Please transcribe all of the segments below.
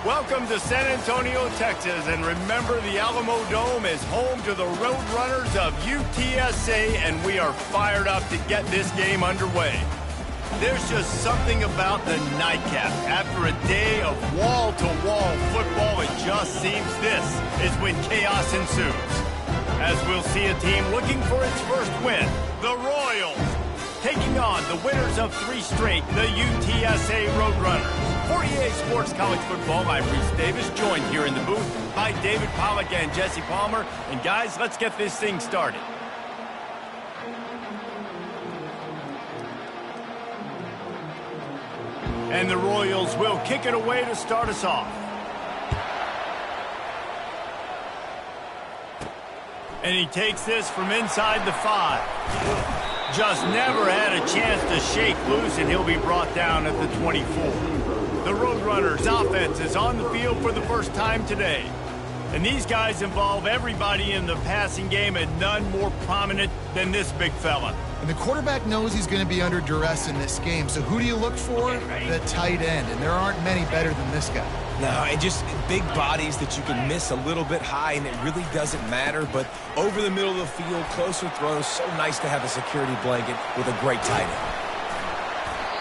Welcome to San Antonio, Texas, and remember the Alamo Dome is home to the Roadrunners of UTSA, and we are fired up to get this game underway. There's just something about the nightcap. After a day of wall-to-wall football, it just seems this is when chaos ensues. As we'll see a team looking for its first win, the Royals, taking on the winners of 3 straight, the UTSA Roadrunners. For EA Sports College Football, I'm Reese Davis, joined here in the booth by David Pollack and Jesse Palmer. And guys, let's get this thing started. And the Royals will kick it away to start us off. And he takes this from inside the 5. Just never had a chance to shake loose, and he'll be brought down at the 24. The Roadrunners offense is on the field for the first time today. And these guys involve everybody in the passing game, and none more prominent than this big fella. And the quarterback knows he's going to be under duress in this game. So who do you look for? The tight end. And there aren't many better than this guy. No, and just big bodies that you can miss a little bit high, and it really doesn't matter. But over the middle of the field, closer throws, so nice to have a security blanket with a great tight end.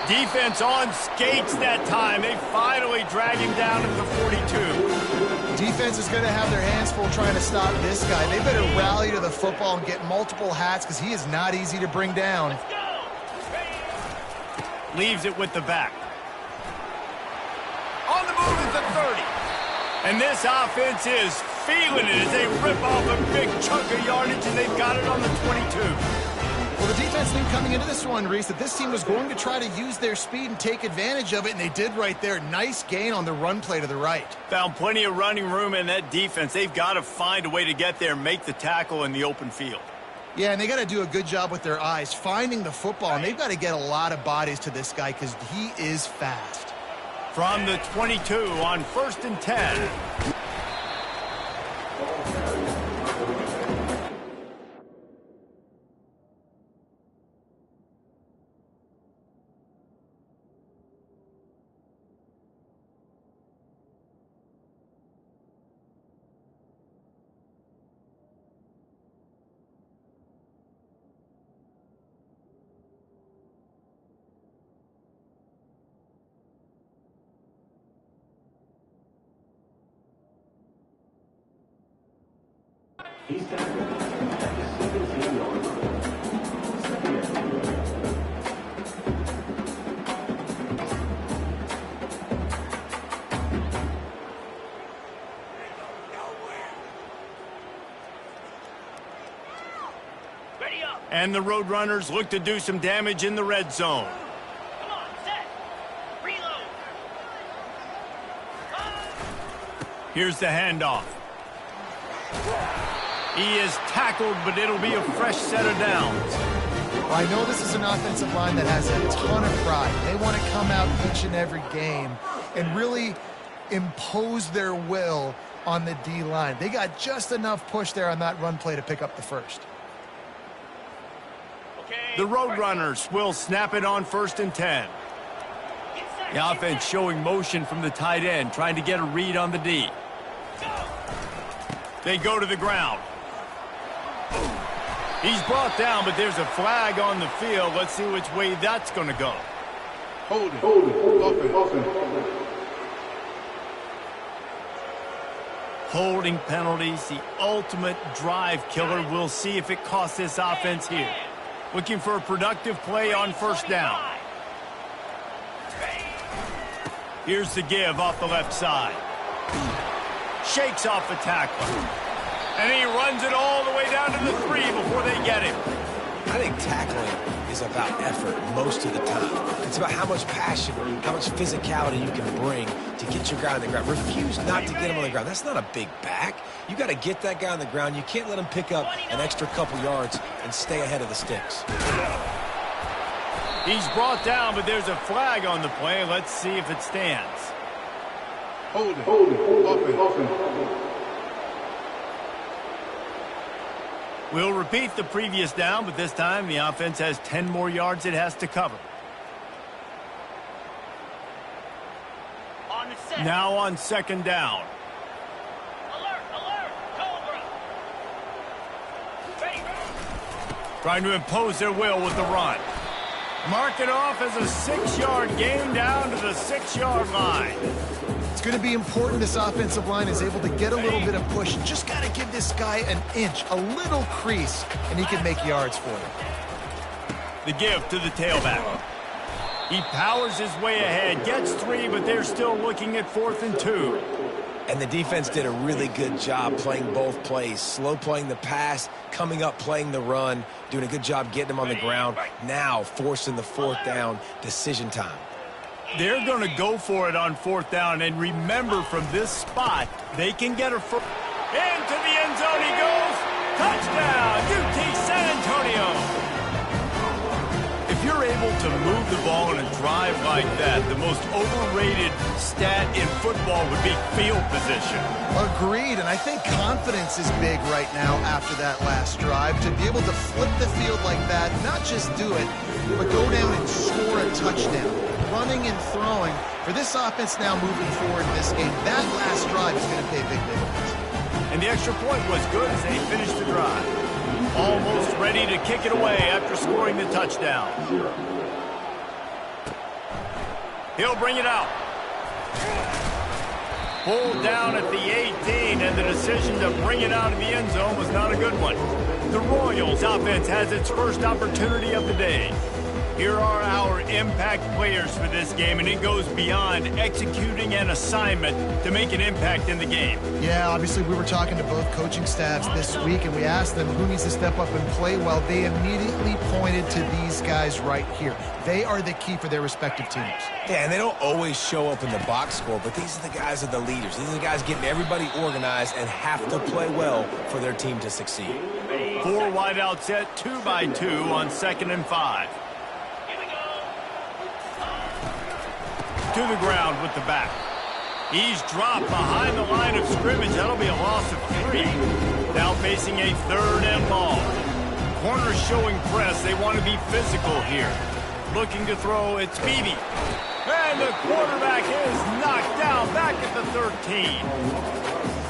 Defense on skates that time. They finally drag him down to the 42. Defense is going to have their hands full trying to stop this guy. They better rally to the football and get multiple hats because he is not easy to bring down. Leaves it with the back. On the move is the 30. And this offense is feeling it as they rip off a big chunk of yardage, and they've got it on the 22. Well, the defense knew coming into this one, Reese, that this team was going to try to use their speed and take advantage of it, and they did right there. Nice gain on the run play to the right. Found plenty of running room in that defense. They've got to find a way to get there, make the tackle in the open field. Yeah, and they got to do a good job with their eyes, finding the football, and they've got to get a lot of bodies to this guy because he is fast. From the 22 on 1st and 10. And the Roadrunners look to do some damage in the red zone. Come on, set. Reload. Here's the handoff. He is tackled, but it'll be a fresh set of downs. Well, I know this is an offensive line that has a ton of pride. They want to come out each and every game and really impose their will on the D-line. They got just enough push there on that run play to pick up the first. The Roadrunners will snap it on 1st and 10. The offense showing motion from the tight end, trying to get a read on the D. They go to the ground. He's brought down, but there's a flag on the field. Let's see which way that's going to go. Hold it. Offense. Holding penalties, the ultimate drive killer. We'll see if it costs this offense here. Looking for a productive play on 1st down. Here's the give off the left side. Shakes off the tackler. And he runs it all the way down to the 3 before they get him. I think tackling is about effort most of the time. It's about how much passion, how much physicality you can bring to get your guy on the ground. Refuse not to get him on the ground. That's not a big back. You got to get that guy on the ground. You can't let him pick up an extra couple yards and stay ahead of the sticks. He's brought down, but there's a flag on the play. Let's see if it stands. Hold it. Offense. We'll repeat the previous down, but this time the offense has 10 more yards it has to cover. On the set. Now on second down. Alert, alert, Cobra. Ready. Trying to impose their will with the run. Mark it off as a 6-yard gain down to the 6-yard line. It's going to be important this offensive line is able to get a little bit of push. Just got to give this guy an inch, a little crease, and he can make yards for you. The give to the tailback. He powers his way ahead, gets 3, but they're still looking at 4th and 2. And the defense did a really good job playing both plays. Slow playing the pass, coming up playing the run, doing a good job getting him on the ground. Now forcing the 4th down, decision time. They're going to go for it on 4th down, and remember, from this spot, they can get a first. Into the end zone he goes. Touchdown, UT San Antonio. If you're able to move the ball in a drive like that, the most overrated stat in football would be field position. Agreed, and I think confidence is big right now after that last drive. To be able to flip the field like that, not just do it, but go down and score a touchdown. Running and throwing, for this offense now moving forward in this game, that last drive is going to pay big dividends. And the extra point was good as they finished the drive. Almost ready to kick it away after scoring the touchdown. He'll bring it out. Pulled down at the 18, and the decision to bring it out of the end zone was not a good one. The Royals offense has its first opportunity of the day. Here are our impact players for this game, and it goes beyond executing an assignment to make an impact in the game. Yeah, obviously we were talking to both coaching staffs this week, and we asked them who needs to step up and play well. They immediately pointed to these guys right here. They are the key for their respective teams. Yeah, and they don't always show up in the box score, but these are the guys that are the leaders. These are the guys getting everybody organized and have to play well for their team to succeed. 4 wide out set, 2 by 2 on 2nd and 5. To the ground with the back. He's dropped behind the line of scrimmage. That'll be a loss of 3. Now facing a 3rd and long. Corners showing press. They want to be physical here. Looking to throw, it's Beebe. And the quarterback is knocked down back at the 13.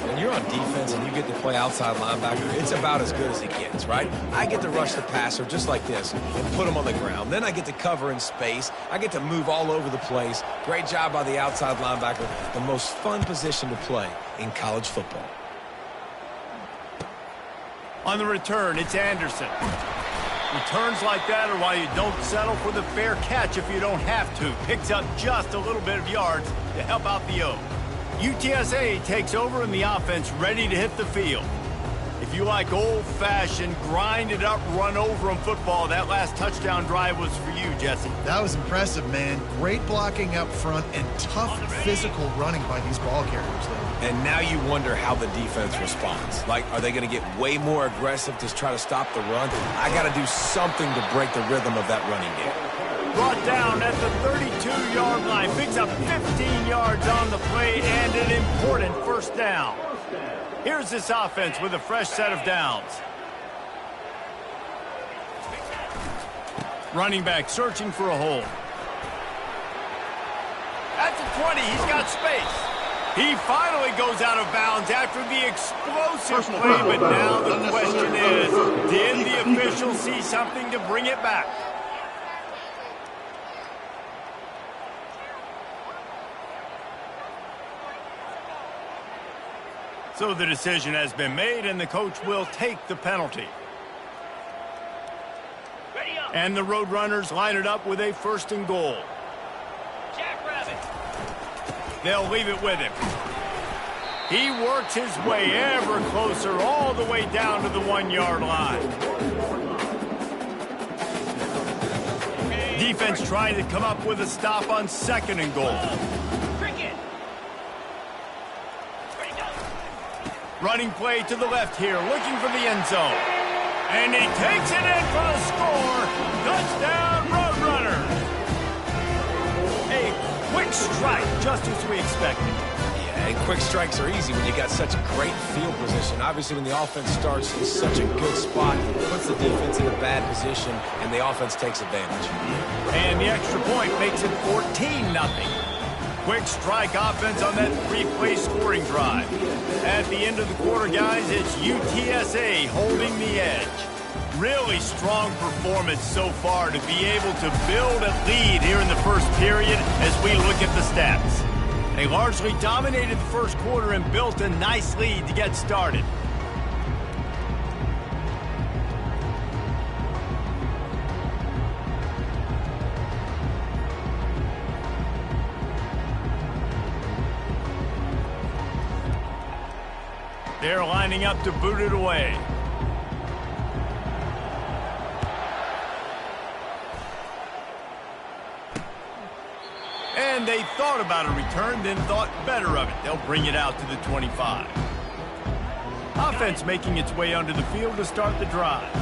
When you're on defense and you get to play outside linebacker, it's about as good as it gets, right? I get to rush the passer just like this and put him on the ground. Then I get to cover in space. I get to move all over the place. Great job by the outside linebacker. The most fun position to play in college football. On the return, it's Anderson. Returns like that are why you don't settle for the fair catch if you don't have to. Picks up just a little bit of yards to help out the O. UTSA takes over in the offense, ready to hit the field. If you like old-fashioned, grind-it-up, run-over-'em football, that last touchdown drive was for you, Jesse. That was impressive, man. Great blocking up front and tough physical running by these ball carriers there. And now you wonder how the defense responds. Like, are they going to get way more aggressive to try to stop the run? I got to do something to break the rhythm of that running game. Brought down at the 32-yard line. Picks up 15 yards on the play and an important 1st down. Here's this offense with a fresh set of downs. Running back searching for a hole. At the 20, he's got space. He finally goes out of bounds after the explosive play, but now the question is, did the official see something to bring it back? So the decision has been made, and the coach will take the penalty. And the Roadrunners line it up with a 1st and goal. Jackrabbit. They'll leave it with him. He works his way ever closer all the way down to the 1-yard line. Defense trying to come up with a stop on 2nd and goal. Running play to the left here, looking for the end zone. And he takes it in for the score. Touchdown, Roadrunners. A quick strike, just as we expected. Yeah, and quick strikes are easy when you got such great field position. Obviously, when the offense starts in such a good spot, it puts the defense in a bad position, and the offense takes advantage. And the extra point makes it 14-0. Quick strike offense on that three-play scoring drive. At the end of the quarter, guys, it's UTSA holding the edge. Really strong performance so far to be able to build a lead here in the first period as we look at the stats. They largely dominated the first quarter and built a nice lead to get started. They're lining up to boot it away. And they thought about a return, then thought better of it. They'll bring it out to the 25. Offense making its way onto the field to start the drive.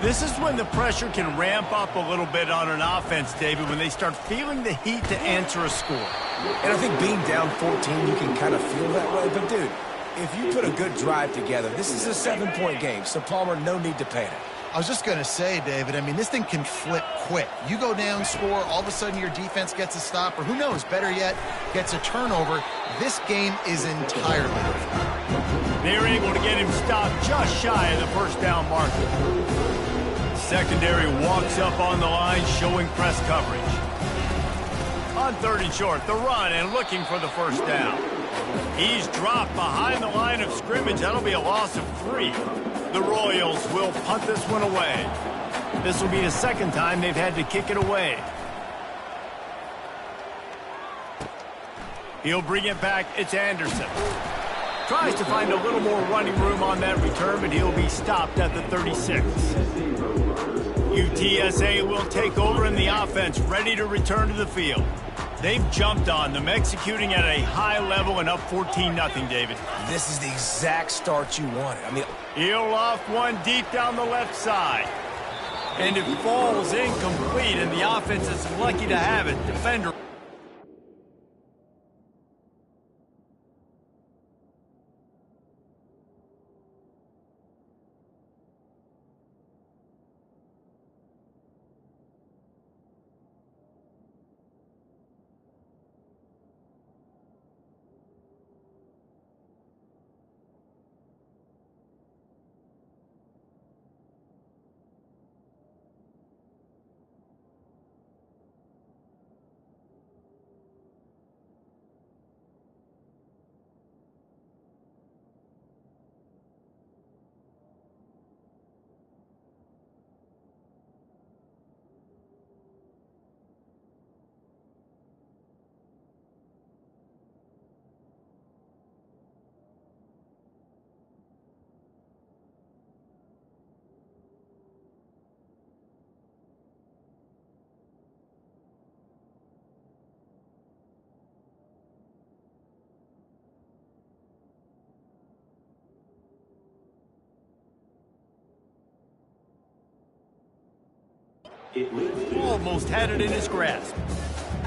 This is when the pressure can ramp up a little bit on an offense, David, when they start feeling the heat to answer a score. And I think being down 14, you can kind of feel that way. But, dude, if you put a good drive together, this is a 7-point game, so Palmer, no need to panic. I was just going to say, David, I mean, this thing can flip quick. You go down, score, all of a sudden your defense gets a stop, or who knows, better yet, gets a turnover. This game is entirely different. They're able to get him stopped just shy of the first down marker. Secondary walks up on the line, showing press coverage. On 3rd and short, the run and looking for the first down. He's dropped behind the line of scrimmage. That'll be a loss of 3. The Royals will punt this one away. This will be the second time they've had to kick it away. He'll bring it back. It's Anderson. Tries to find a little more running room on that return, but he'll be stopped at the 36. UTSA will take over in the offense, ready to return to the field. They've jumped on them, executing at a high level and up 14-0, David. This is the exact start you wanted. I mean, he'll loft one deep down the left side. And it falls incomplete, and the offense is lucky to have it. Defender. Almost had it in his grasp.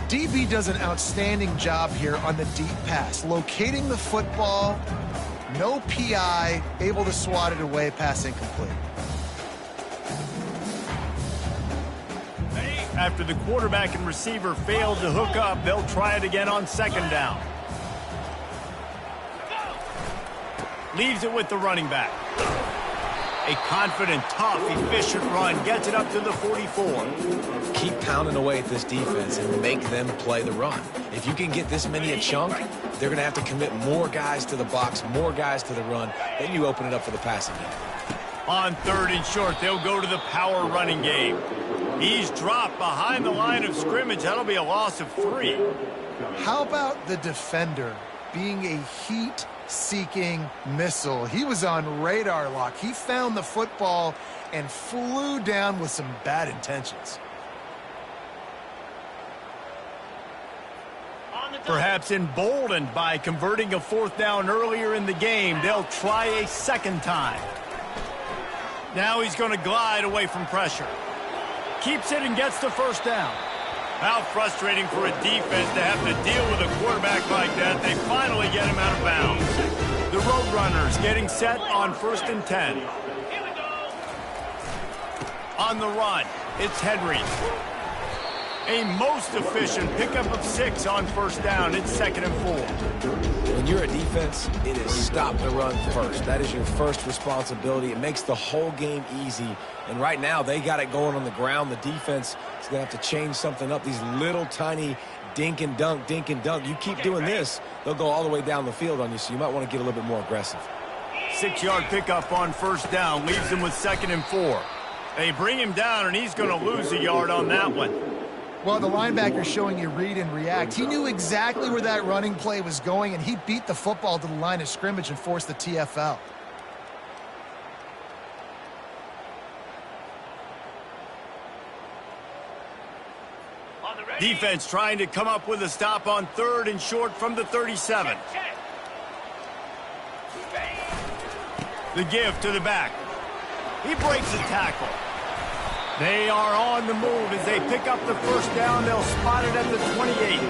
DB does an outstanding job here on the deep pass, locating the football, no PI, able to swat it away, pass incomplete. After the quarterback and receiver failed to hook up, they'll try it again on 2nd down. Leaves it with the running back. A confident, tough, efficient run gets it up to the 44. Keep pounding away at this defense and make them play the run. If you can get this many a chunk, they're going to have to commit more guys to the box, more guys to the run. Then you open it up for the passing game. On 3rd and short, they'll go to the power running game. He's dropped behind the line of scrimmage. That'll be a loss of 3. How about the defender being a heat-seeking missile? He was on radar lock. He found the football and flew down with some bad intentions. Perhaps emboldened by converting a 4th down earlier in the game, they'll try a 2nd time. Now he's going to glide away from pressure. Keeps it and gets the 1st down. How frustrating for a defense to have to deal with a quarterback like that. They finally get him out of bounds. The Roadrunners getting set on 1st and 10. On the run, it's Henry. A most efficient pickup of 6 on first down. It's 2nd and 4. When you're a defense, it is stop the run first. That is your first responsibility. It makes the whole game easy. And right now, they got it going on the ground. The defense is going to have to change something up. These little tiny dink and dunk, dink and dunk. You keep doing this, they'll go all the way down the field on you, so you might want to get a little bit more aggressive. 6-yard pickup on first down leaves him with 2nd and 4. They bring him down, and he's going to lose a yard on that one. Well, the linebacker's showing you read and react. He knew exactly where that running play was going, and he beat the football to the line of scrimmage and forced the TFL. Defense trying to come up with a stop on 3rd and short from the 37. The give to the back. He breaks the tackle. They are on the move as they pick up the first down. They'll spot it at the 28.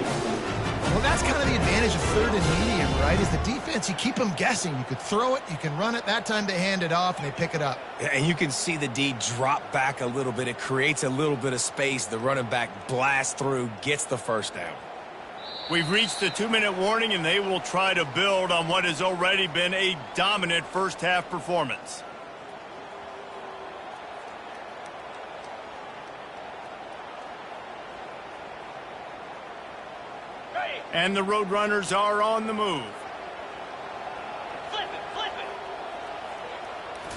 Well, that's kind of the advantage of 3rd and medium, right? Is the defense, you keep them guessing. You could throw it, you can run it. That time they hand it off, and they pick it up. And you can see the D drop back a little bit. It creates a little bit of space. The running back blasts through, gets the first down. We've reached the 2-minute warning, and they will try to build on what has already been a dominant first-half performance. And the Roadrunners are on the move. Flip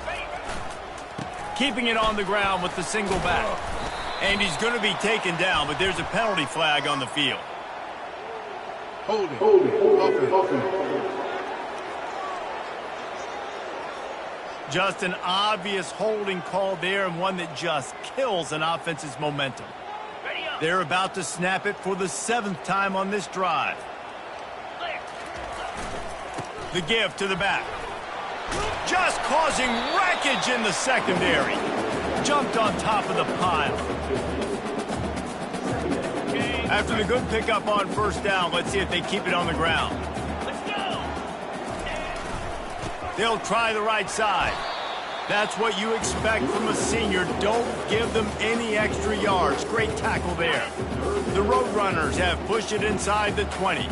it. Keeping it on the ground with the single back. And he's going to be taken down, but there's a penalty flag on the field. Holding. Offense. Just an obvious holding call there, and one that just kills an offense's momentum. They're about to snap it for the 7th time on this drive. The give to the back. Just causing wreckage in the secondary. Jumped on top of the pile. After the good pickup on first down, let's see if they keep it on the ground. Let's go. They'll try the right side. That's what you expect from a senior. Don't give them any extra yards. Great tackle there. The Roadrunners have pushed it inside the 20.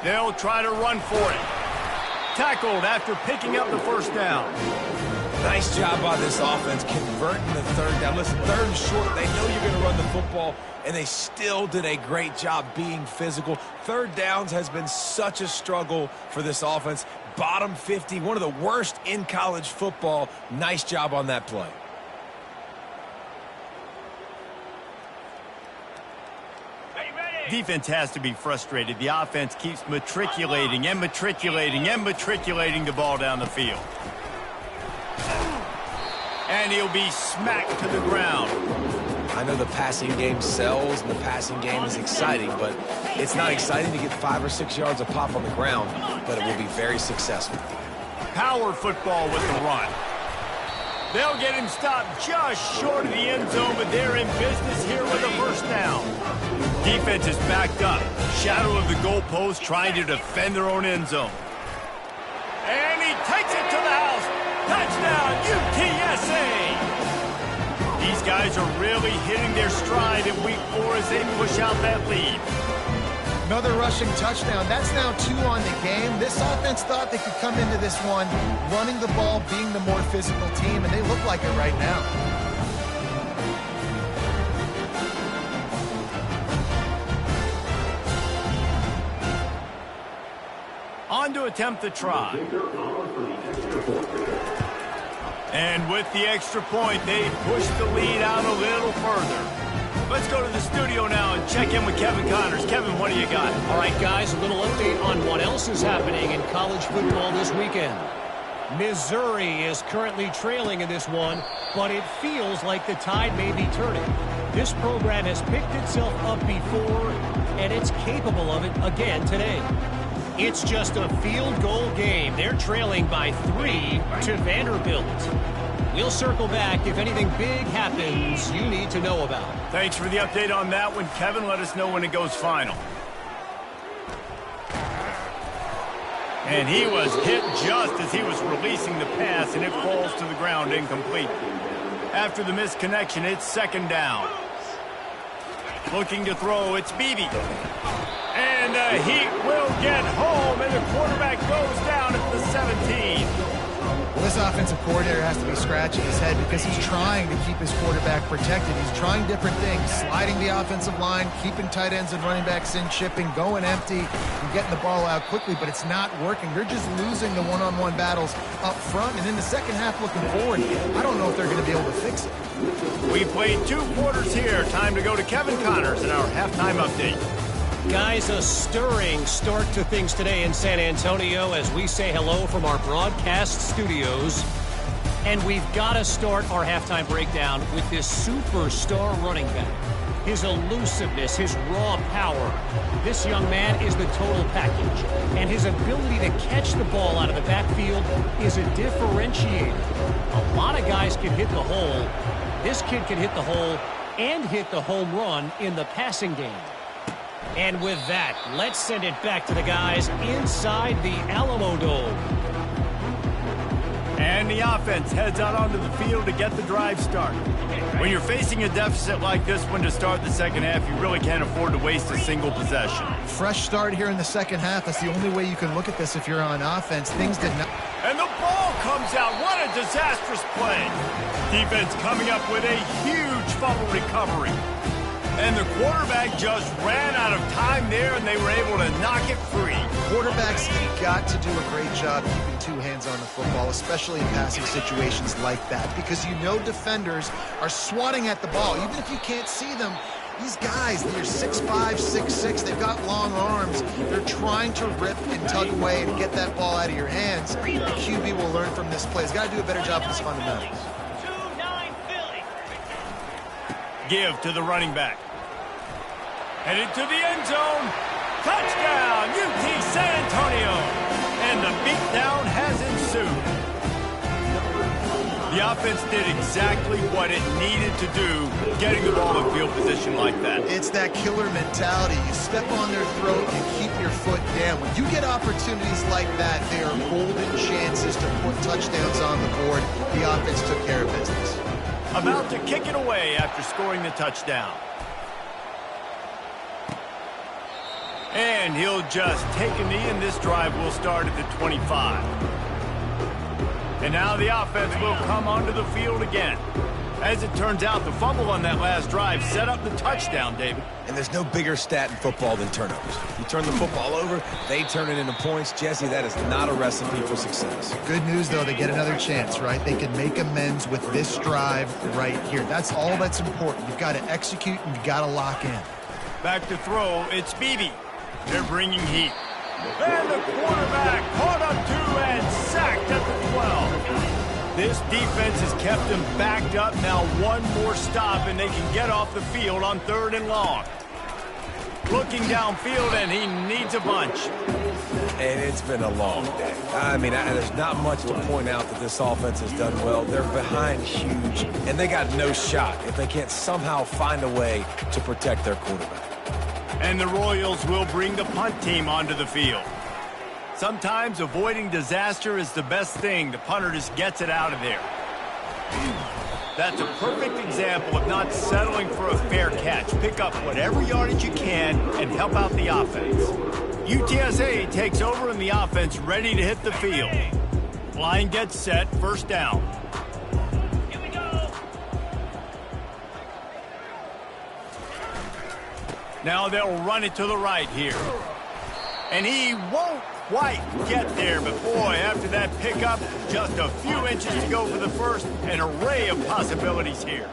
They'll try to run for it. Tackled after picking up the first down. Nice job by this offense converting the 3rd down. Listen, 3rd and short, they know you're going to run the football, and they still did a great job being physical. 3rd downs has been such a struggle for this offense. Bottom 50, one of the worst in college football. Nice job on that play. Defense has to be frustrated. The offense keeps matriculating and matriculating and matriculating the ball down the field. And he'll be smacked to the ground. I know the passing game sells and the passing game is exciting, but it's not exciting to get 5 or 6 yards of pop on the ground, but it will be very successful. Power football with the run. They'll get him stopped just short of the end zone, but they're in business here with a first down. Defense is backed up. Shadow of the goalpost trying to defend their own end zone. And he takes it to the house. Touchdown, UTSA! These guys are really hitting their stride in week 4 as they push out that lead. Another rushing touchdown. That's now 2 on the game. This offense thought they could come into this one running the ball, being the more physical team, and they look like it right now. On to attempt the try. And with the extra point, they push the lead out a little further. Let's go to the studio now and check in with Kevin Connors. Kevin, what do you got? All right, guys, a little update on what else is happening in college football this weekend. Missouri is currently trailing in this one, but it feels like the tide may be turning. This program has picked itself up before, and it's capable of it again today. It's just a field goal game. They're trailing by 3 to Vanderbilt. We'll circle back if anything big happens you need to know about. Thanks for the update on that one, Kevin. Let us know when it goes final. And he was hit just as he was releasing the pass, and it falls to the ground incomplete. After the missed connection, it's second down. Looking to throw, it's Beebe. And the Heat will get home, and the quarterback goes down at the 17. Well, this offensive coordinator has to be scratching his head because he's trying to keep his quarterback protected. He's trying different things, sliding the offensive line, keeping tight ends and running backs in, chipping, going empty, and getting the ball out quickly, but it's not working. They're just losing the one-on-one battles up front, and in the second half looking forward, I don't know if they're going to be able to fix it. We played 2 quarters here. Time to go to Kevin Connors in our halftime update. Guys, a stirring start to things today in San Antonio as we say hello from our broadcast studios. And we've got to start our halftime breakdown with this superstar running back. His elusiveness, his raw power. This young man is the total package. And his ability to catch the ball out of the backfield is a differentiator. A lot of guys can hit the hole. This kid can hit the hole and hit the home run in the passing game. And with that, let's send it back to the guys inside the Alamo Dome. And the offense heads out onto the field to get the drive started. When you're facing a deficit like this one to start the second half, you really can't afford to waste a single possession. Fresh start here in the second half. That's the only way you can look at this if you're on offense. Things did not... And the ball comes out. What a disastrous play. Defense coming up with a huge fumble recovery. And the quarterback just ran out of time there, and they were able to knock it free. Quarterbacks have got to do a great job keeping 2 hands on the football, especially in passing situations like that, because you know defenders are swatting at the ball. Even if you can't see them, these guys, they're 6'5", 6'6", they've got long arms. They're trying to rip and tug away and get that ball out of your hands. The QB will learn from this play. He's got to do a better job with his fundamentals. 2-9 Philly. Give to the running back. Headed to the end zone. Touchdown, UT San Antonio. And the beatdown has ensued. The offense did exactly what it needed to do, getting the ball in field position like that. It's that killer mentality. You step on their throat and keep your foot down. When you get opportunities like that, they are golden chances to put touchdowns on the board. The offense took care of business. About to kick it away after scoring the touchdown. And he'll just take a knee, and this drive will start at the 25. And now the offense will come onto the field again. As it turns out, the fumble on that last drive set up the touchdown, David. And there's no bigger stat in football than turnovers. You turn the football over, they turn it into points. Jesse, that is not a recipe for success. Good news, though, they get another chance, right? They can make amends with this drive right here. That's all that's important. You've got to execute and you've got to lock in. Back to throw, it's Beebe. They're bringing heat. And the quarterback caught up to and sacked at the 12. This defense has kept them backed up. Now one more stop, and they can get off the field on 3rd and long. Looking downfield, and he needs a bunch. And it's been a long day. I mean, there's not much to point out that this offense has done well. They're behind huge, and they got no shot if they can't somehow find a way to protect their quarterback. And the Royals will bring the punt team onto the field. Sometimes avoiding disaster is the best thing. The punter just gets it out of there. That's a perfect example of not settling for a fair catch. Pick up whatever yardage you can and help out the offense. UTSA takes over and the offense ready to hit the field. Line gets set, first down. Here we go. Now they'll run it to the right here. And he won't quite get there, but boy, after that pickup, just a few inches to go for the first, an array of possibilities here.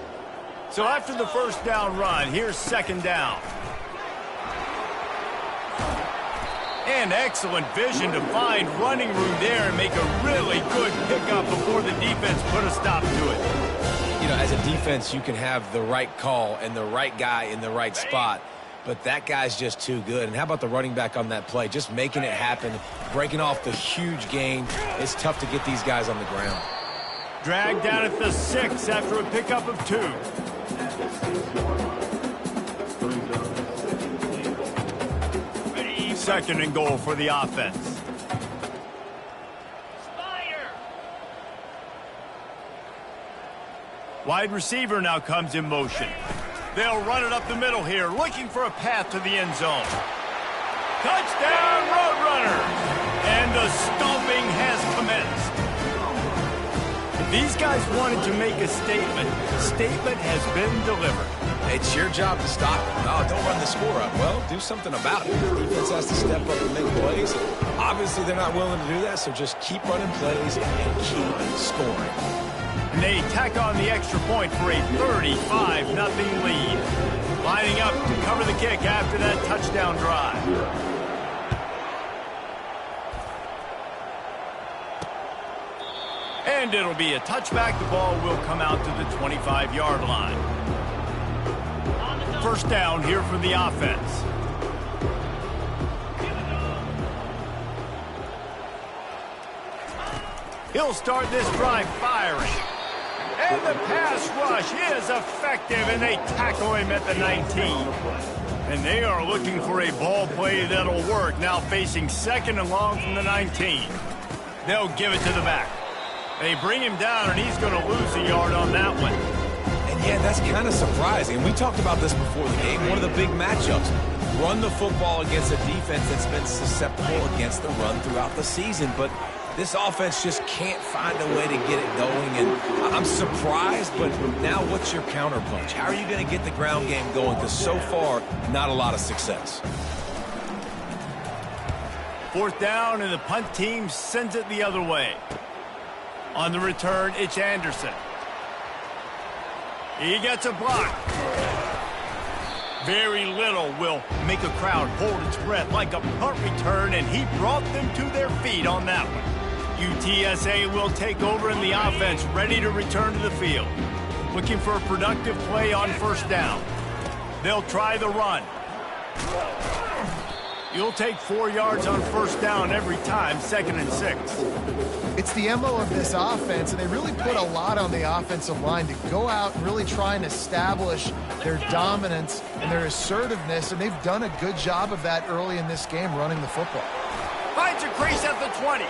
So after the first down run, here's second down. And excellent vision to find running room there and make a really good pickup before the defense put a stop to it. You know, as a defense, you can have the right call and the right guy in the right spot, but that guy's just too good. And how about the running back on that play? Just making it happen, breaking off the huge gain. It's tough to get these guys on the ground. Dragged down at the 6 after a pickup of 2. Second and goal for the offense. Fire. Wide receiver now comes in motion. They'll run it up the middle here, looking for a path to the end zone. Touchdown, Roadrunners! And the stomping has commenced. If these guys wanted to make a statement, the statement has been delivered. It's your job to stop it. No, don't run the score up. Well, do something about it. The defense has to step up and make plays. Obviously, they're not willing to do that, so just keep running plays and keep scoring. And they tack on the extra point for a 35-0 lead. Lining up to cover the kick after that touchdown drive. And it'll be a touchback. The ball will come out to the 25-yard line. First down here for the offense. He'll start this drive firing. And the pass rush is effective, and they tackle him at the 19. And they are looking for a ball play that'll work, now facing second and long from the 19. They'll give it to the back. They bring him down, and he's going to lose a yard on that one. And yeah, that's kind of surprising. We talked about this before the game. One of the big matchups. Run the football against a defense that's been susceptible against the run throughout the season. But this offense just can't find a way to get it going. And I'm surprised, but now what's your counterpunch? How are you going to get the ground game going? Because so far, not a lot of success. Fourth down, and the punt team sends it the other way. On the return, it's Anderson. He gets a block. Very little will make a crowd hold its breath like a punt return, and he brought them to their feet on that one. UTSA will take over in the offense, ready to return to the field. Looking for a productive play on first down. They'll try the run. You'll take 4 yards on first down every time, 2nd and 6. It's the MO of this offense, and they really put a lot on the offensive line to go out and really try and establish their dominance and their assertiveness, and they've done a good job of that early in this game running the football. Finds a crease at the 20.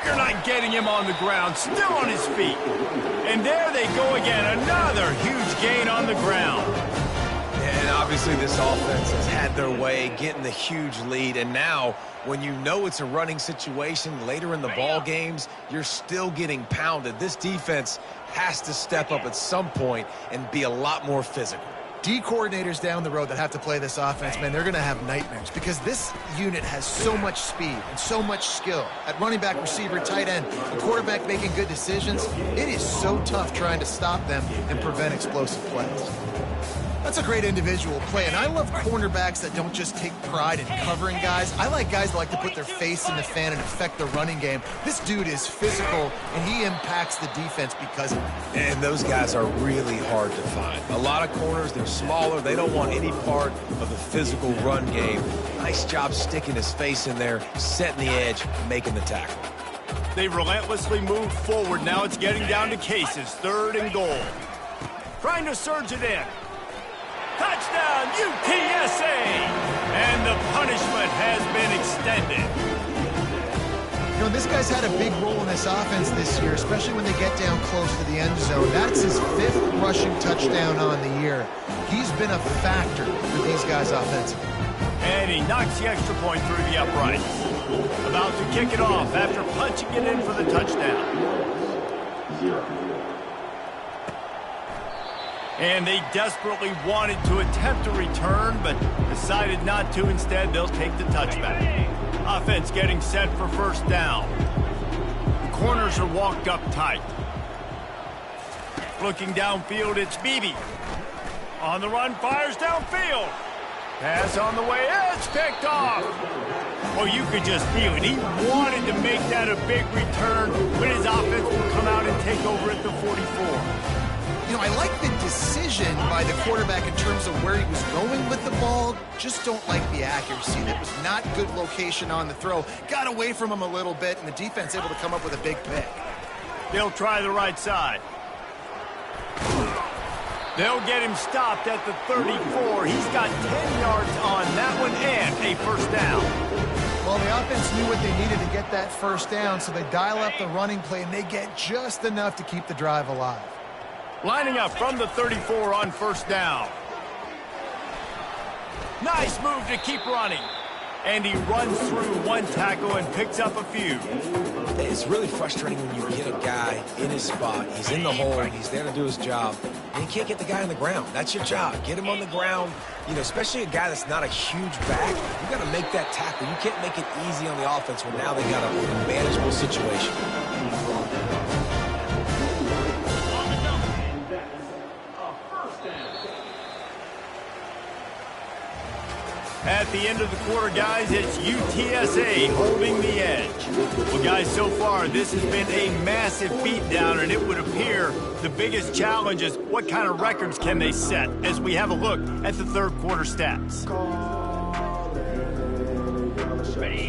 You're not getting him on the ground, still on his feet. And there they go again, another huge gain on the ground. And obviously this offense has had their way getting the huge lead, and now when you know it's a running situation later in the ball games, you're still getting pounded. This defense has to step up at some point and be a lot more physical. D coordinators down the road that have to play this offense, man, they're going to have nightmares because this unit has so much speed and so much skill. At running back, receiver, tight end, the quarterback making good decisions, it is so tough trying to stop them and prevent explosive plays. That's a great individual play, and I love cornerbacks that don't just take pride in covering guys. I like guys that like to put their face in the fan and affect the running game. This dude is physical, and he impacts the defense because of it. And those guys are really hard to find. A lot of corners, they're smaller. They don't want any part of the physical run game. Nice job sticking his face in there, setting the edge, making the tackle. They relentlessly move forward. Now it's getting down to cases. 3rd and goal. Trying to surge it in. Touchdown, UTSA! And the punishment has been extended. You know, this guy's had a big role in this offense this year, especially when they get down close to the end zone. That's his 5th rushing touchdown on the year. He's been a factor for these guys offensively. And he knocks the extra point through the uprights. About to kick it off after punching it in for the touchdown. And they desperately wanted to attempt a return, but decided not to. Instead, they'll take the touchback. Offense getting set for first down. The corners are walked up tight. Looking downfield, it's Beebe. On the run, fires downfield. Pass on the way, it's picked off. Well, you could just feel it. He wanted to make that a big return when his offense will come out and take over at the 44. You know, I like the decision by the quarterback in terms of where he was going with the ball. Just don't like the accuracy. That was not good location on the throw. Got away from him a little bit, and the defense able to come up with a big pick. They'll try the right side. They'll get him stopped at the 34. He's got 10 yards on that one and a first down. Well, the offense knew what they needed to get that first down, so they dial up the running play, and they get just enough to keep the drive alive. Lining up from the 34 on first down. Nice move to keep running. And he runs through one tackle and picks up a few. It's really frustrating when you get a guy in his spot. He's in the hole. He's there to do his job. And you can't get the guy on the ground. That's your job. Get him on the ground. You know, especially a guy that's not a huge back. You got to make that tackle. You can't make it easy on the offense when now they got a manageable situation. At the end of the quarter, guys, it's UTSA holding the edge. Well, guys, so far, this has been a massive beatdown, and it would appear the biggest challenge is what kind of records can they set as we have a look at the third quarter stats.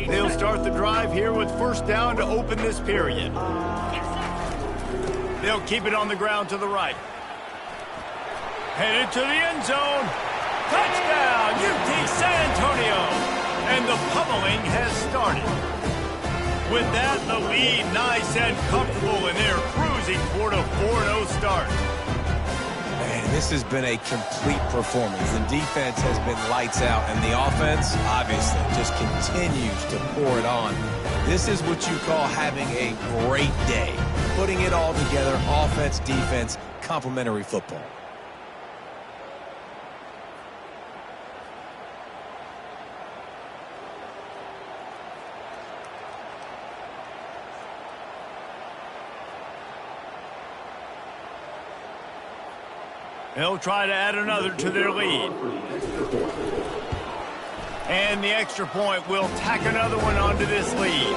They'll start the drive here with first down to open this period. They'll keep it on the ground to the right. Headed to the end zone. Touchdown, UT San Antonio! And the pummeling has started. With that, the lead nice and comfortable, and they're cruising toward a 4-0 start. Man, this has been a complete performance. The defense has been lights out, and the offense, obviously, just continues to pour it on. This is what you call having a great day. Putting it all together, offense, defense, complementary football. They'll try to add another to their lead. And the extra point will tack another one onto this lead.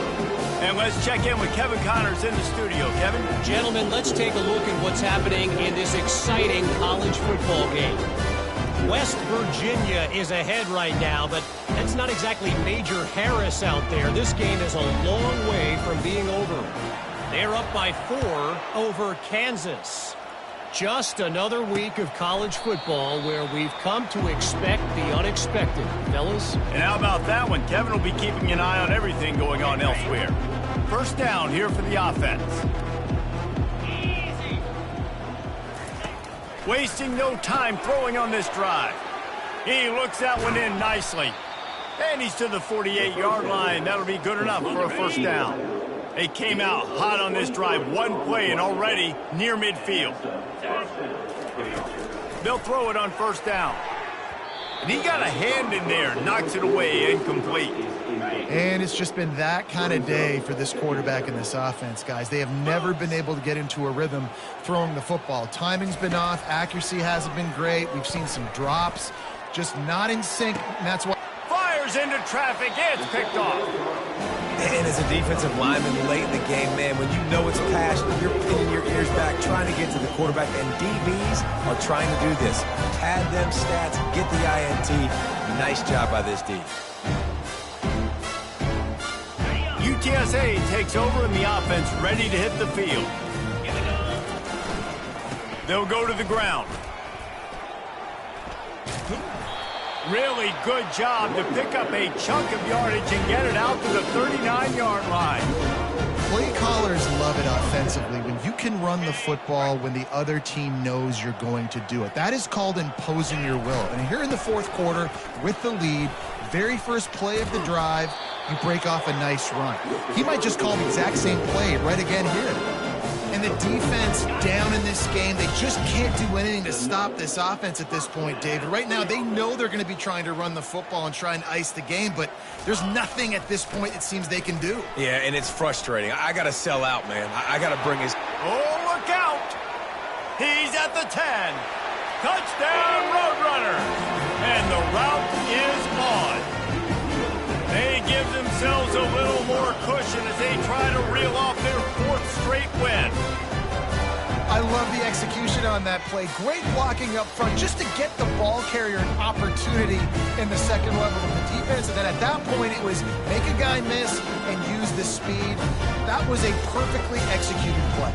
And let's check in with Kevin Connors in the studio. Kevin? Gentlemen, let's take a look at what's happening in this exciting college football game. West Virginia is ahead right now, but that's not exactly Major Harris out there. This game is a long way from being over. They're up by 4 over Kansas. Just another week of college football where we've come to expect the unexpected, fellas. And how about that one? Kevin will be keeping an eye on everything going on elsewhere. First down here for the offense. Easy. Wasting no time throwing on this drive. He looks that one in nicely. And he's to the 48-yard line. That'll be good enough for a first down. They came out hot on this drive. One play and already near midfield. They'll throw it on first down. And he got a hand in there, knocks it away, incomplete. And it's just been that kind of day for this quarterback and this offense, guys. They have never been able to get into a rhythm throwing the football. Timing's been off. Accuracy hasn't been great. We've seen some drops. Just not in sync, and that's why. Fires into traffic. It's picked off. And as a defensive lineman late in the game, man, when you know it's pass, you're pinning your ears back, trying to get to the quarterback, and DBs are trying to do this. Pad them stats, get the INT. Nice job by this D. UTSA takes over and the offense ready to hit the field. They'll go to the ground. Really good job to pick up a chunk of yardage and get it out to the 39-yard line. Play callers love it offensively when you can run the football when the other team knows you're going to do it. That is called imposing your will. And here in the fourth quarter with the lead, very first play of the drive, you break off a nice run. He might just call the exact same play right again here. And the defense down in this game, they just can't do anything to stop this offense at this point, David. Right now, they know they're going to be trying to run the football and try and ice the game, but there's nothing at this point it seems they can do. Yeah, and it's frustrating. I got to sell out, man. I got to bring his... Oh, look out! He's at the 10. Touchdown, Roadrunner! And the route is on. They give themselves a little more cushion as they try to reel off their fourth straight win. I love the execution on that play. Great blocking up front just to get the ball carrier an opportunity in the second level of the defense. And then at that point, it was make a guy miss and use the speed. That was a perfectly executed play.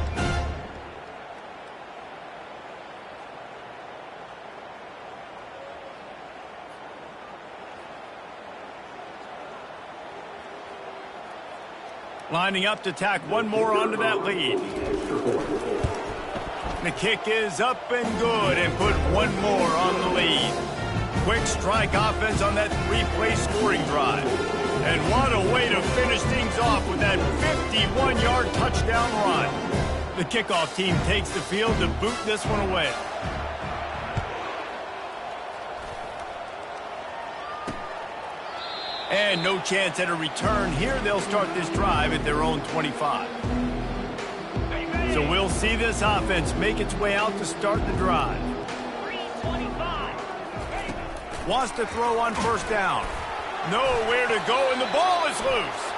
Lining up to tack one more onto that lead. The kick is up and good and put one more on the lead. Quick strike offense on that three-play scoring drive. And what a way to finish things off with that 51-yard touchdown run. The kickoff team takes the field to boot this one away. And no chance at a return here. They'll start this drive at their own 25. So we'll see this offense make its way out to start the drive. 325. Wants to throw on first down. Nowhere to go, and the ball is loose.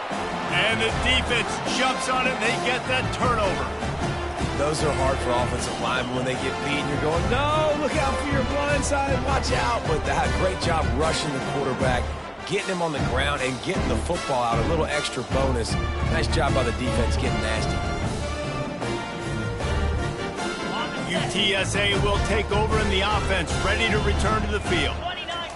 And the defense jumps on it, and they get that turnover. Those are hard for offensive linemen when they get beat. You're going, no, look out for your blind side, watch out. But that great job rushing the quarterback, getting him on the ground, and getting the football out. A little extra bonus. Nice job by the defense getting nasty. UTSA will take over in the offense, ready to return to the field.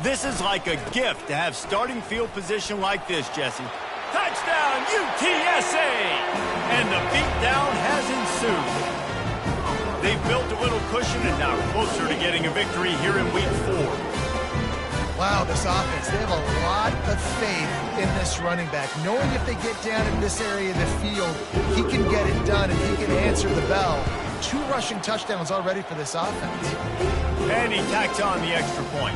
This is like a gift to have starting field position like this, Jesse. Touchdown, UTSA! And the beatdown has ensued. They've built a little cushion and now closer to getting a victory here in Week 4. Wow, this offense, they have a lot of faith in this running back, knowing if they get down in this area of the field, he can get it done and he can answer the bell. 2 rushing touchdowns already for this offense. And he tacks on the extra point.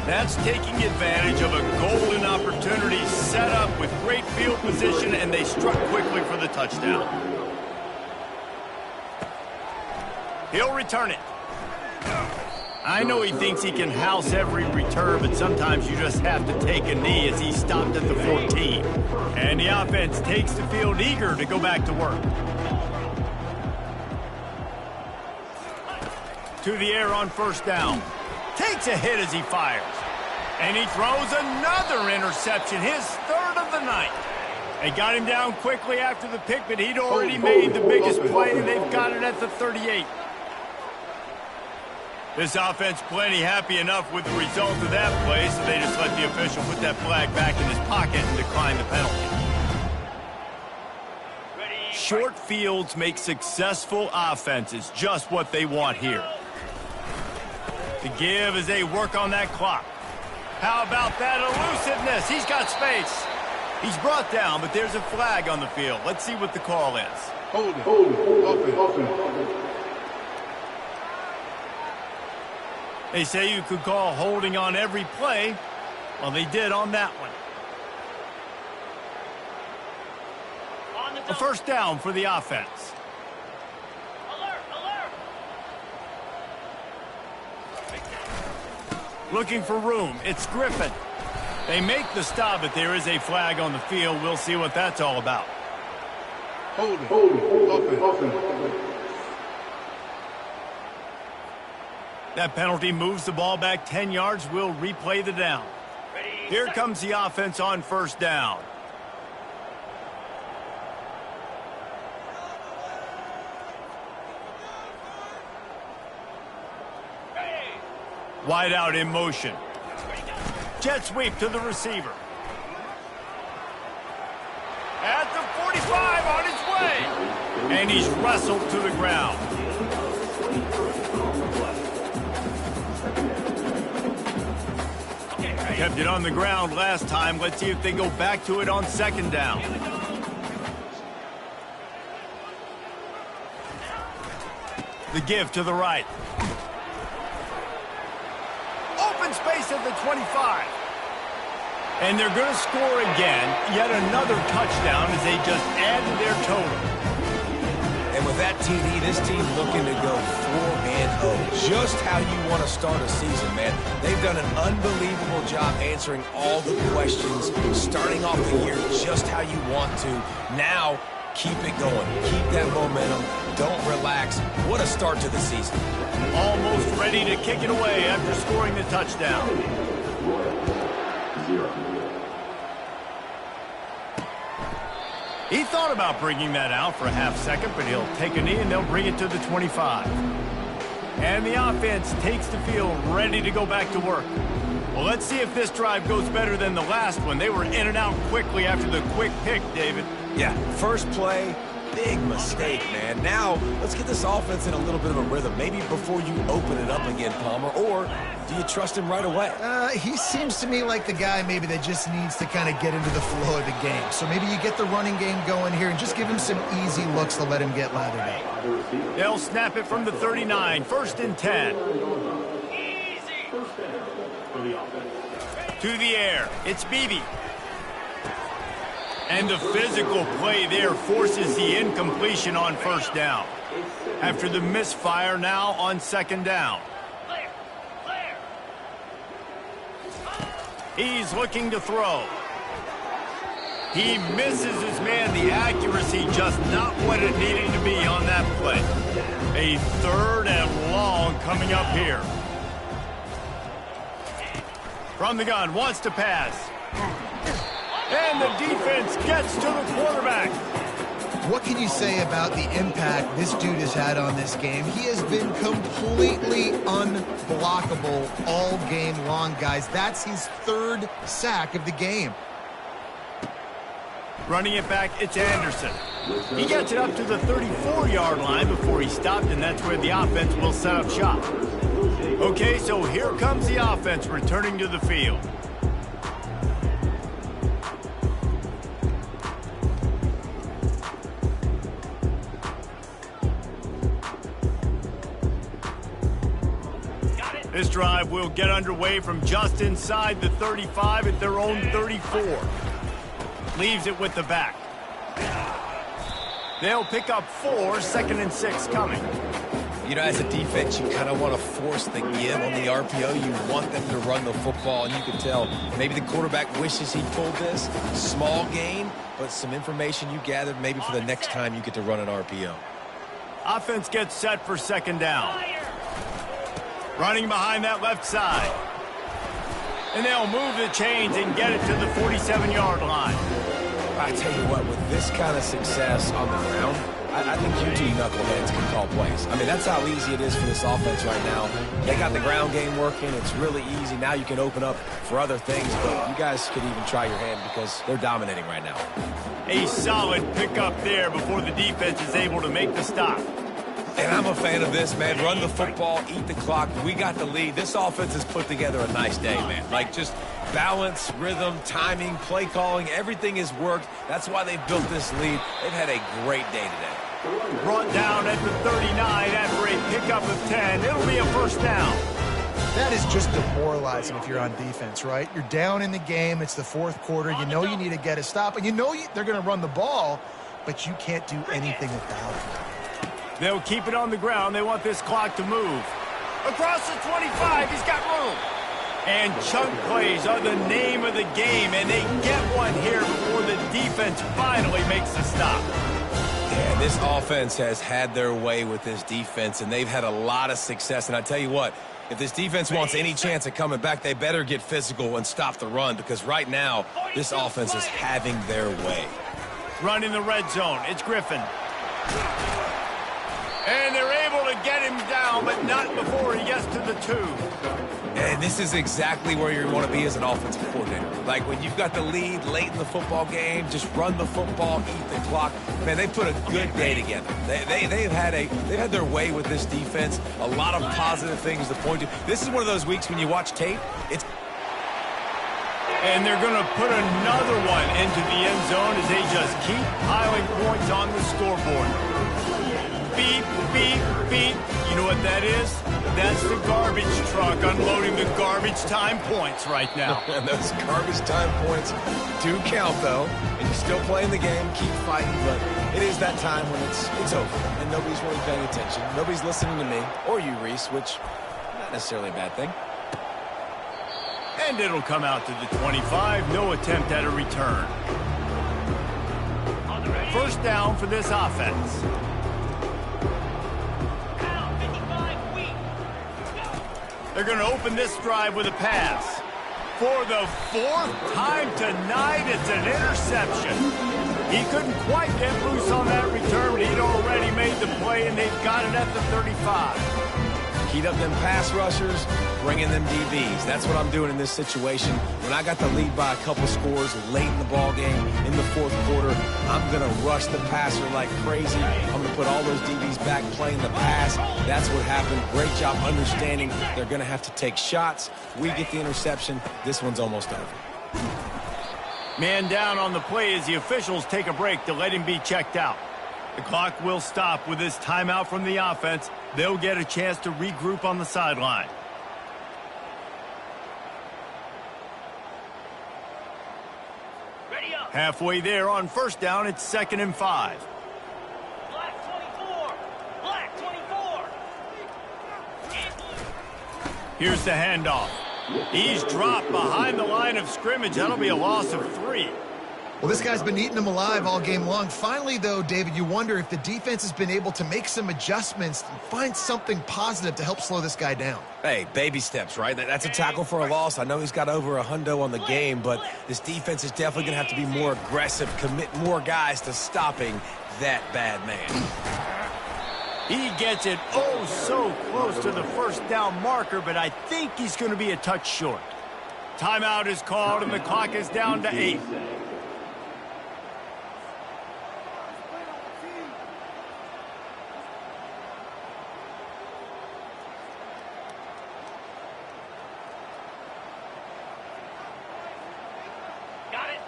That's taking advantage of a golden opportunity set up with great field position, and they struck quickly for the touchdown. He'll return it. I know he thinks he can house every return, but sometimes you just have to take a knee as he stopped at the 14. And the offense takes the field eager to go back to work. To the air on first down. Takes a hit as he fires. And he throws another interception, his 3rd of the night. They got him down quickly after the pick, but he'd already made the biggest play, and they've got it at the 38. This offense plenty happy enough with the result of that play, so they just let the official put that flag back in his pocket and decline the penalty. Short fields make successful offenses just what they want here. To give as they work on that clock. How about that elusiveness? He's got space. He's brought down, but there's a flag on the field. Let's see what the call is. Hold it. Offense. They say you could call holding on every play. Well, they did on that one. A first down for the offense. Looking for room. It's Griffin. They make the stop, but there is a flag on the field. We'll see what that's all about. Hold it. Offense. That penalty moves the ball back 10 yards. We'll replay the down. Here comes the offense on first down. Wide out in motion. Jet sweep to the receiver. At the 45 on his way. And he's wrestled to the ground. Kept it on the ground last time. Let's see if they go back to it on second down. The give to the right. Open space at the 25. And they're going to score again. Yet another touchdown as they just add to their total. And with that TD, this team looking to go 4-0. Just how you want to start a season, man. They've done an unbelievable job answering all the questions, starting off the year just how you want to. Now, keep it going. Keep that momentum. Don't relax. What a start to the season. Almost ready to kick it away after scoring the touchdown. He thought about bringing that out for a half second, but he'll take a knee and they'll bring it to the 25. And the offense takes the field ready to go back to work. Well, let's see if this drive goes better than the last one. They were in and out quickly after the quick pick, David. Yeah, first play, big mistake, man. Now, let's get this offense in a little bit of a rhythm. Maybe before you open it up again, Palmer, or do you trust him right away? He seems to me like the guy maybe that just needs to kind of get into the flow of the game. So maybe you get the running game going here and just give him some easy looks to let him get lathered up. They'll snap it from the 39, 1st and 10. To the air, it's Beebe. And the physical play there forces the incompletion on 1st down. After the misfire, now on 2nd down. He's looking to throw. He misses his man. The accuracy just not what it needed to be on that play. A 3rd and long coming up here. From the gun, wants to pass. And the defense gets to the quarterback. What can you say about the impact this dude has had on this game? He has been completely unblockable all game long, guys. That's his 3rd sack of the game. Running it back, it's Anderson. He gets it up to the 34-yard line before he stopped, and that's where the offense will set up shop. Okay, so here comes the offense returning to the field. This drive will get underway from just inside the 35 at their own 34. Leaves it with the back. They'll pick up 4, 2nd and 6 coming. You know, as a defense, you kind of want to force the give on the RPO. You want them to run the football, and you can tell maybe the quarterback wishes he pulled this. Small gain, but some information you gathered maybe for the next time you get to run an RPO. Offense gets set for 2nd down. Running behind that left side. And they'll move the chains and get it to the 47-yard line. I tell you what, with this kind of success on the ground, I think you two knuckleheads can call plays. I mean, that's how easy it is for this offense right now. They got the ground game working. It's really easy. Now you can open up for other things, but you guys could even try your hand because they're dominating right now. A solid pickup there before the defense is able to make the stop. And I'm a fan of this, man. Run the football, eat the clock. We got the lead. This offense has put together a nice day, man. Like, just balance, rhythm, timing, play calling, everything has worked. That's why they've built this lead. They've had a great day today. Brought down at the 39 after a pickup of 10. It'll be a 1st down. That is just demoralizing if you're on defense, right? You're down in the game. It's the 4th quarter. You know you need to get a stop, and you know they're going to run the ball, but you can't do anything about it. They'll keep it on the ground. They want this clock to move. Across the 25, he's got room. And chunk plays are the name of the game, and they get one here before the defense finally makes the stop. Yeah, this offense has had their way with this defense, and they've had a lot of success. And I tell you what, if this defense wants any chance of coming back, they better get physical and stop the run, because right now, this offense is having their way. Run in the red zone. It's Griffin. And they're able to get him down, but not before he gets to the 2. And this is exactly where you want to be as an offensive coordinator. Like, when you've got the lead late in the football game, just run the football, eat the clock. Man, they put a good day together. They've had their way with this defense. A lot of positive things to point to. This is one of those weeks when you watch tape, it's... And they're going to put another one into the end zone as they just keep piling points on the scoreboard. Beep, beep, beep. You know what that is? That's the garbage truck unloading the garbage time points right now. And those garbage time points do count, though. And you're still playing the game, keep fighting, but it is that time when it's over, and nobody's really paying attention. Nobody's listening to me, or you, Reese, which not necessarily a bad thing. And it'll come out to the 25. No attempt at a return. 1st down for this offense. They're going to open this drive with a pass. For the 4th time tonight, it's an interception. He couldn't quite get loose on that return, but he'd already made the play, and they've got it at the 35. Heat up them pass rushers, bring in them DBs. That's what I'm doing in this situation. When I got the lead by a couple scores late in the ball game, in the fourth quarter, I'm going to rush the passer like crazy. I'm going to put all those DBs back playing the pass. That's what happened. Great job understanding they're going to have to take shots. We get the interception. This one's almost over. Man down on the play as the officials take a break to let him be checked out. The clock will stop with this timeout from the offense. They'll get a chance to regroup on the sideline. Ready up. Halfway there on first down, it's 2nd and 5. Black 24. Black 24. And blue. Here's the handoff. He's dropped behind the line of scrimmage. That'll be a loss of 3. Well, this guy's been eating them alive all game long. Finally, though, David, you wonder if the defense has been able to make some adjustments and find something positive to help slow this guy down. Hey, baby steps, right? That's a tackle for a loss. I know he's got over $100 on the game, but this defense is definitely going to have to be more aggressive, commit more guys to stopping that bad man. He gets it oh so close to the first down marker, but I think he's going to be a touch short. Timeout is called, and the clock is down to 8.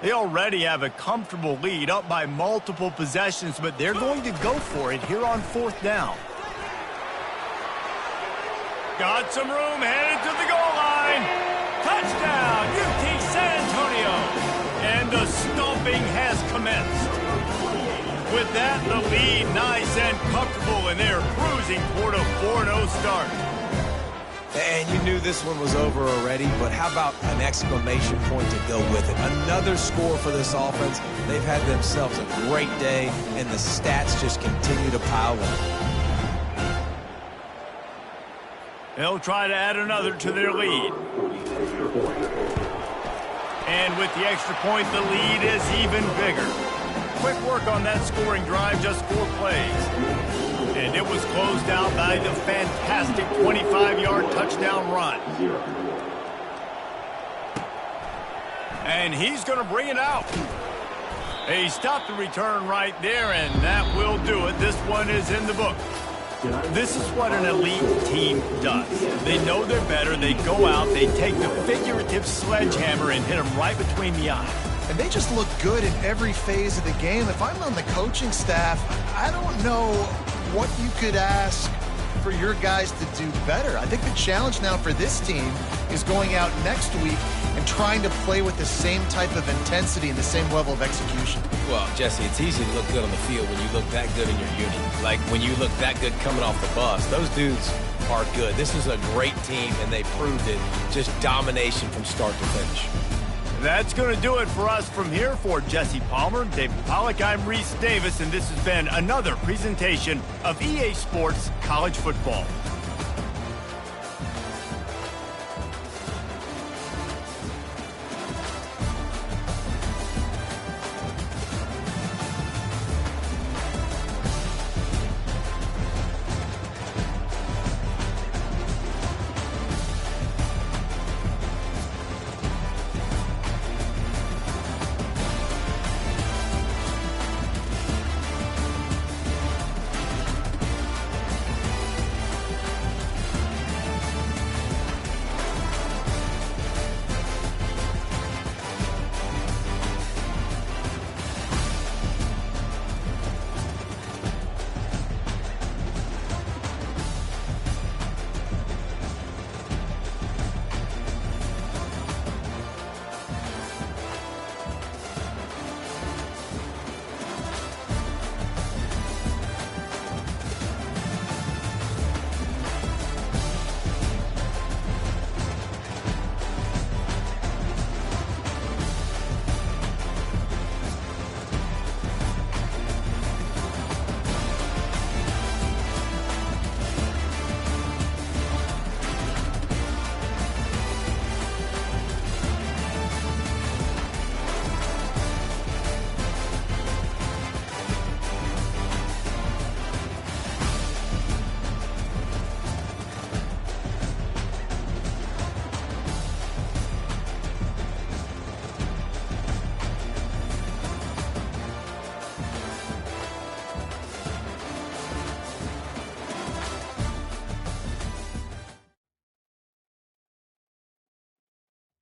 They already have a comfortable lead, up by multiple possessions, but they're going to go for it here on 4th down. Got some room, headed to the goal line. Touchdown, UT San Antonio. And the stomping has commenced. With that, the lead nice and comfortable, and they're cruising toward a 4-0 start. And you knew this one was over already, but how about an exclamation point to go with it? Another score for this offense. They've had themselves a great day, and the stats just continue to pile up. They'll try to add another to their lead. And with the extra point, the lead is even bigger. Quick work on that scoring drive, just 4 plays. And it was closed out by the fantastic 25-yard touchdown run. And he's going to bring it out. He stopped the return right there, and that will do it. This one is in the book. This is what an elite team does. They know they're better. They go out, they take the figurative sledgehammer and hit them right between the eyes. And they just look good in every phase of the game. If I'm on the coaching staff, I don't know what you could ask for your guys to do better. I think the challenge now for this team is going out next week and trying to play with the same type of intensity and the same level of execution. Well, Jesse, it's easy to look good on the field when you look that good in your unit. Like when you look that good coming off the bus. Those dudes are good. This is a great team, and they proved it. Just domination from start to finish. That's going to do it for us from here. For Jesse Palmer, David Pollack, I'm Reese Davis, and this has been another presentation of EA Sports College Football.